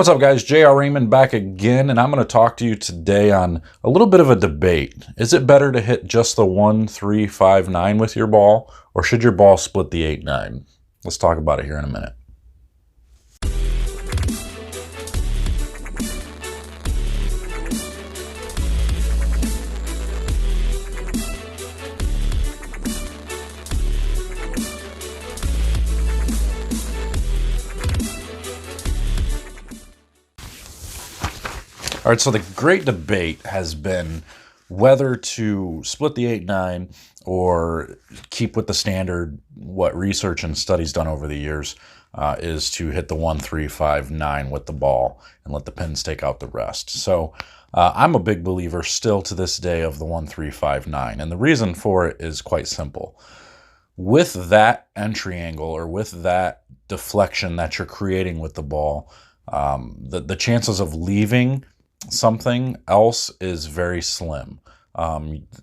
What's up, guys? Raymond back again, and I'm going to talk to you today on a little bit of a debate. Is it better to hit just the 1, 3, 5, 9 with your ball, or should your ball split the 8, 9? Let's talk about it here in a minute. All right, so the great debate has been whether to split the 8, 9 or keep with the standard, what research and studies done over the years is to hit the 1, 3, 5, 9 with the ball and let the pins take out the rest. So I'm a big believer still to this day of the 1, 3, 5, 9. And the reason for it is quite simple. With that entry angle or with that deflection that you're creating with the ball, the chances of leaving something else is very slim.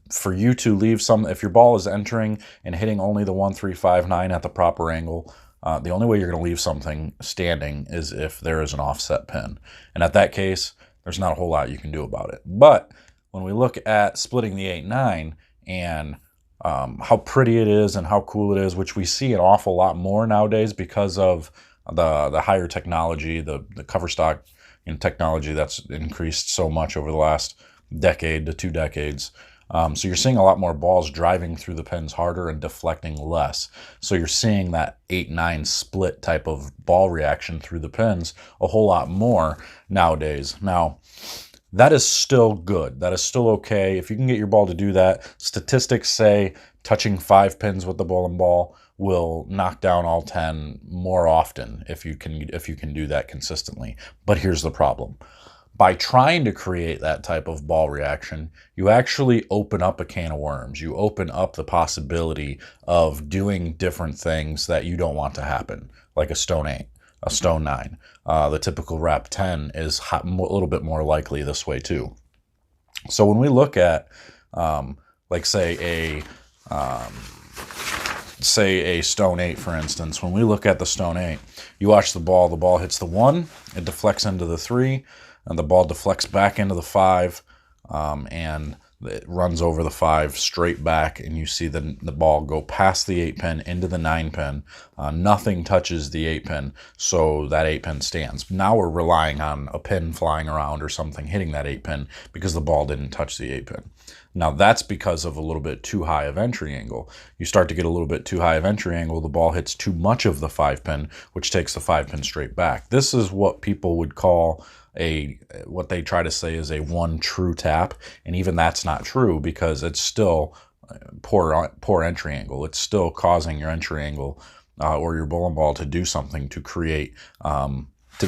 For you to leave if your ball is entering and hitting only the 1, 3, 5, 9 at the proper angle, the only way you're going to leave something standing is if there is an offset pin. And at that case, there's not a whole lot you can do about it. But when we look at splitting the 8, 9 and how pretty it is and how cool it is, which we see an awful lot more nowadays because of the higher technology, the cover stock technology that's increased so much over the last decade to 2 decades. So you're seeing a lot more balls driving through the pins harder and deflecting less. So you're seeing that 8, 9 split type of ball reaction through the pins a whole lot more nowadays. Now, that is still good. That is still okay. If you can get your ball to do that, statistics say touching 5 pins with the bowling ball will knock down all 10 more often if you can do that consistently. But here's the problem. By trying to create that type of ball reaction, you actually open up a can of worms. You open up the possibility of doing different things that you don't want to happen, like a stone 8, a stone 9. The typical wrap 10 is a little bit more likely this way too. So when we look at, like say a stone 8, for instance, when we look at the stone 8, you watch the ball hits the 1, it deflects into the 3, and the ball deflects back into the 5, and it runs over the 5 straight back, and you see the ball go past the 8 pin into the 9 pin. Nothing touches the 8 pin, so that 8 pin stands. Now we're relying on a pin flying around or something hitting that 8 pin because the ball didn't touch the 8 pin. Now that's because of a little bit too high of entry angle. You start to get a little bit too high of entry angle, the ball hits too much of the 5 pin, which takes the 5 pin straight back. This is what people would call what they try to say is a 1 true tap, and even that's not true because it's still poor entry angle. It's still causing your entry angle or your bowling ball to do something to create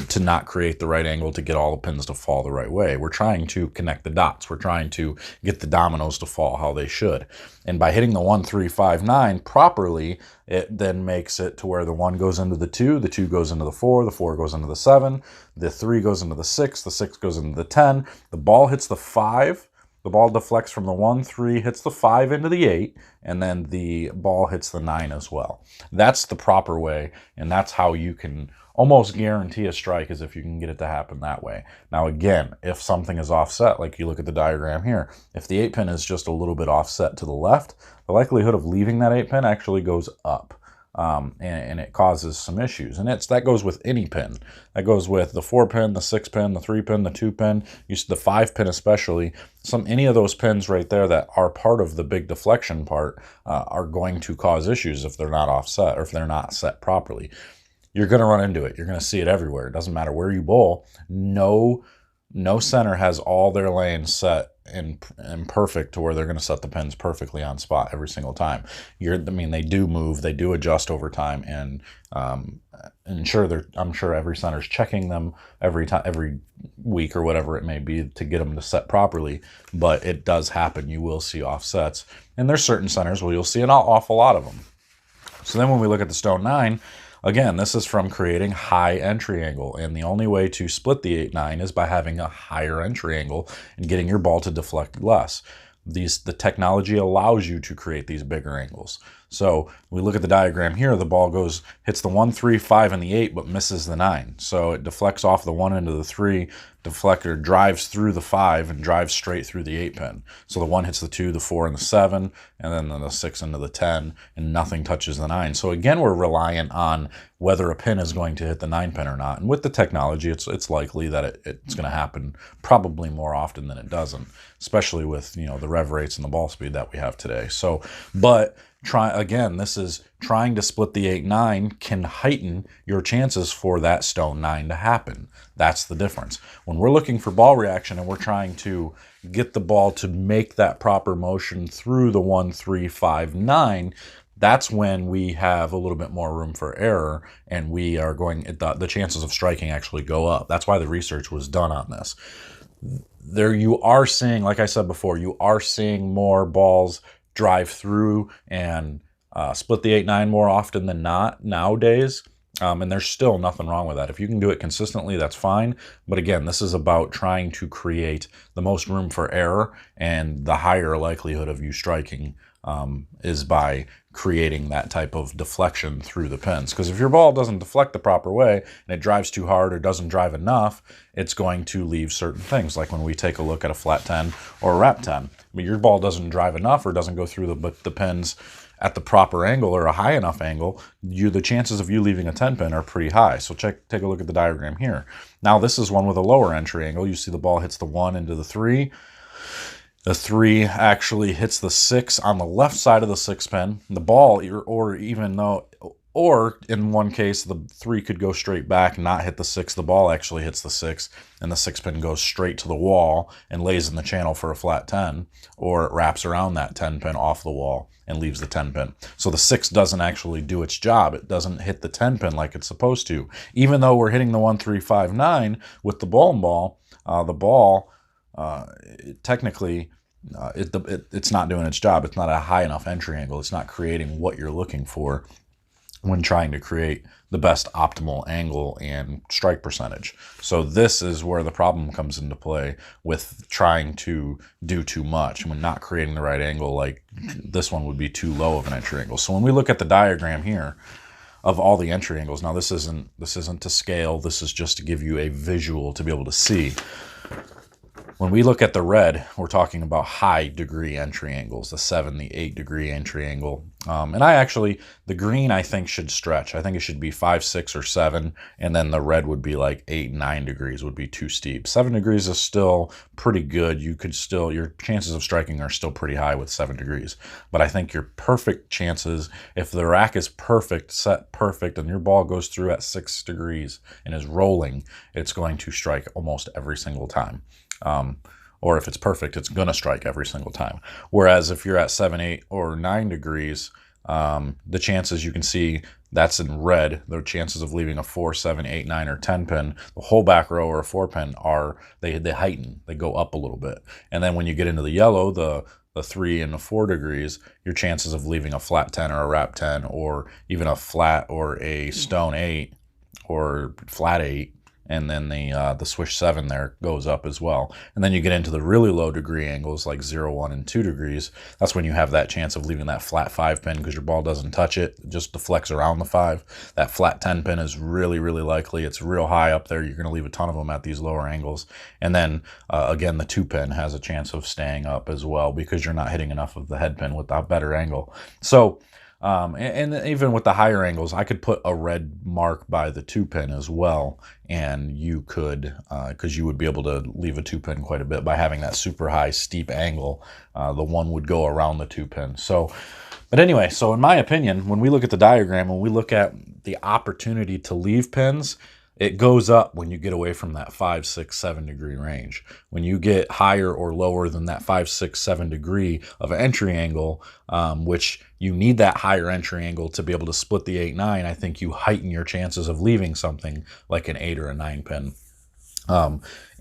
to not create the right angle to get all the pins to fall the right way. We're trying to connect the dots. We're trying to get the dominoes to fall how they should. And by hitting the 1, 3, 5, 9 properly, it then makes it to where the 1 goes into the 2 goes into the 4 goes into the 7, the 3 goes into the 6 goes into the 10, the ball hits the 5, the ball deflects from the 1, 3, hits the 5 into the 8, and then the ball hits the 9 as well. That's the proper way, and that's how you can almost guarantee a strike, is if you can get it to happen that way. Now again, if something is offset, like you look at the diagram here, if the 8 pin is just a little bit offset to the left, the likelihood of leaving that 8 pin actually goes up. And it causes some issues. And that goes with any pin. That goes with the 4 pin, the 6 pin, the 3 pin, the 2 pin, the 5 pin especially. Any of those pins right there that are part of the big deflection part are going to cause issues if they're not offset or if they're not set properly. You're going to run into it. You're going to see it everywhere. It doesn't matter where you bowl. No center has all their lanes set and perfect to where they're going to set the pins perfectly on spot every single time. They do move, they do adjust over time, and I'm sure every center's checking them every week or whatever it may be to get them to set properly. But it does happen. You will see offsets, and there's certain centers where you'll see an awful lot of them. So then when we look at the stone 9. Again, this is from creating high entry angle, and the only way to split the 8, 9 is by having a higher entry angle and getting your ball to deflect less. The technology allows you to create these bigger angles. So we look at the diagram here, the ball hits the 1, 3, 5, and the 8, but misses the 9. So it deflects off the 1 into the 3, deflector drives through the 5 and drives straight through the 8 pin. So the 1 hits the 2, the 4, and the 7, and then the 6 into the 10, and nothing touches the 9. So again, we're reliant on whether a pin is going to hit the 9 pin or not. And with the technology, it's likely that it's going to happen probably more often than it doesn't, especially with, you know, the rev rates and the ball speed that we have today. So, but this is trying to split the 8-9 can heighten your chances for that stone 9 to happen. That's the difference. When we're looking for ball reaction and we're trying to get the ball to make that proper motion through the 1, 3, 5, 9, that's when we have a little bit more room for error, and we are the chances of striking actually go up. That's why the research was done on this. There you are seeing, like I said before, you are seeing more balls drive through and split the 8-9 more often than not nowadays. And there's still nothing wrong with that. If you can do it consistently, that's fine. But again, this is about trying to create the most room for error, and the higher likelihood of you striking is by creating that type of deflection through the pins. Because if your ball doesn't deflect the proper way and it drives too hard or doesn't drive enough, it's going to leave certain things. Like when we take a look at a flat 10 or a wrap 10, but your ball doesn't drive enough or doesn't go through the pins at the proper angle or a high enough angle, the chances of you leaving a 10 pin are pretty high. So take a look at the diagram here. Now this is one with a lower entry angle. You see the ball hits the 1 into the 3. The 3 actually hits the 6 on the left side of the 6 pin. The ball, or in one case, the 3 could go straight back and not hit the 6. The ball actually hits the 6, and the 6 pin goes straight to the wall and lays in the channel for a flat 10, or it wraps around that 10 pin off the wall and leaves the 10 pin. So the 6 doesn't actually do its job. It doesn't hit the 10 pin like it's supposed to. Even though we're hitting the 1, 3, 5, 9 with the bowling ball, the ball technically it's not doing its job. It's not a high enough entry angle. It's not creating what you're looking for when trying to create the best optimal angle and strike percentage. So this is where the problem comes into play with trying to do too much when not creating the right angle. Like this one would be too low of an entry angle. So when we look at the diagram here of all the entry angles, now this isn't to scale. This is just to give you a visual to be able to see. When we look at the red, we're talking about high degree entry angles, the 7, the 8 degree entry angle. And the green I think should stretch. I think it should be 5, 6, or 7. And then the red would be like 8, 9 degrees would be too steep. 7 degrees is still pretty good. Your chances of striking are still pretty high with 7 degrees. But I think your perfect chances, if the rack is perfect, set perfect, and your ball goes through at 6 degrees and is rolling, it's going to strike almost every single time. Or if it's perfect, it's going to strike every single time. Whereas if you're at 7, 8, or 9 degrees, the chances, you can see that's in red, the chances of leaving a 4, 7, 8, 9, or 10 pin, the whole back row or a 4 pin they heighten, they go up a little bit. And then when you get into the yellow, the 3 and the 4 degrees, your chances of leaving a flat 10 or a wrap 10, or even a flat or a stone 8 or flat 8, and then the swish 7 there goes up as well. And then you get into the really low degree angles like 0, 1, and 2 degrees. That's when you have that chance of leaving that flat 5 pin because your ball doesn't touch it. It just deflects around the 5. That flat 10 pin is really, really likely. It's real high up there. You're going to leave a ton of them at these lower angles. And then, again, the 2 pin has a chance of staying up as well because you're not hitting enough of the head pin with that better angle. So, and even with the higher angles, I could put a red mark by the 2 pin as well, and you could, because you would be able to leave a 2 pin quite a bit by having that super high steep angle. The 1 would go around the 2 pin. So, but anyway, so in my opinion, when we look at the diagram, when we look at the opportunity to leave pins, it goes up when you get away from that 5, 6, 7 degree range. When you get higher or lower than that 5, 6, 7 degree of entry angle, which you need that higher entry angle to be able to split the 8, 9, I think you heighten your chances of leaving something like an 8 or a 9 pin.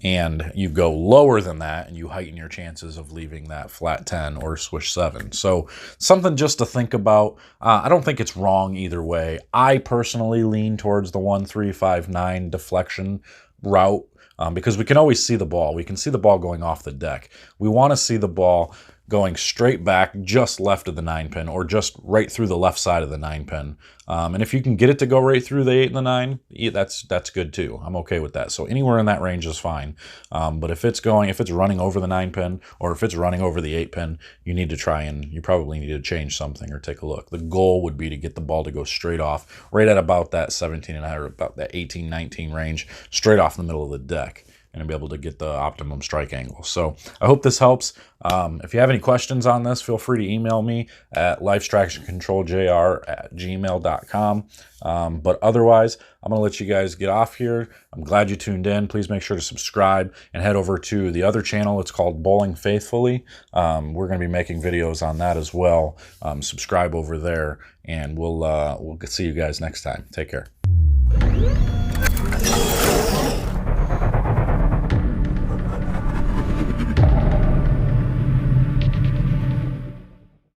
And you go lower than that and you heighten your chances of leaving that flat 10 or swish 7. So something just to think about. I don't think it's wrong either way. I personally lean towards the 1, 3, 5, 9 deflection route because we can always see the ball. We can see the ball going off the deck. We want to see the ball going straight back just left of the 9-pin, or just right through the left side of the 9-pin. And if you can get it to go right through the 8 and the 9, that's good too. I'm okay with that. So anywhere in that range is fine. But if it's running over the 9-pin, or if it's running over the 8-pin, you probably need to change something or take a look. The goal would be to get the ball to go straight off, right at about that 17 and or about that 18, 19 range, straight off the middle of the deck, and be able to get the optimum strike angle. So I hope this helps. If you have any questions on this, feel free to email me at lifestractioncontroljr@gmail.com. But otherwise, I'm going to let you guys get off here. I'm glad you tuned in. Please make sure to subscribe and head over to the other channel. It's called Bowling Faithfully. We're going to be making videos on that as well. Subscribe over there, and we'll see you guys next time. Take care.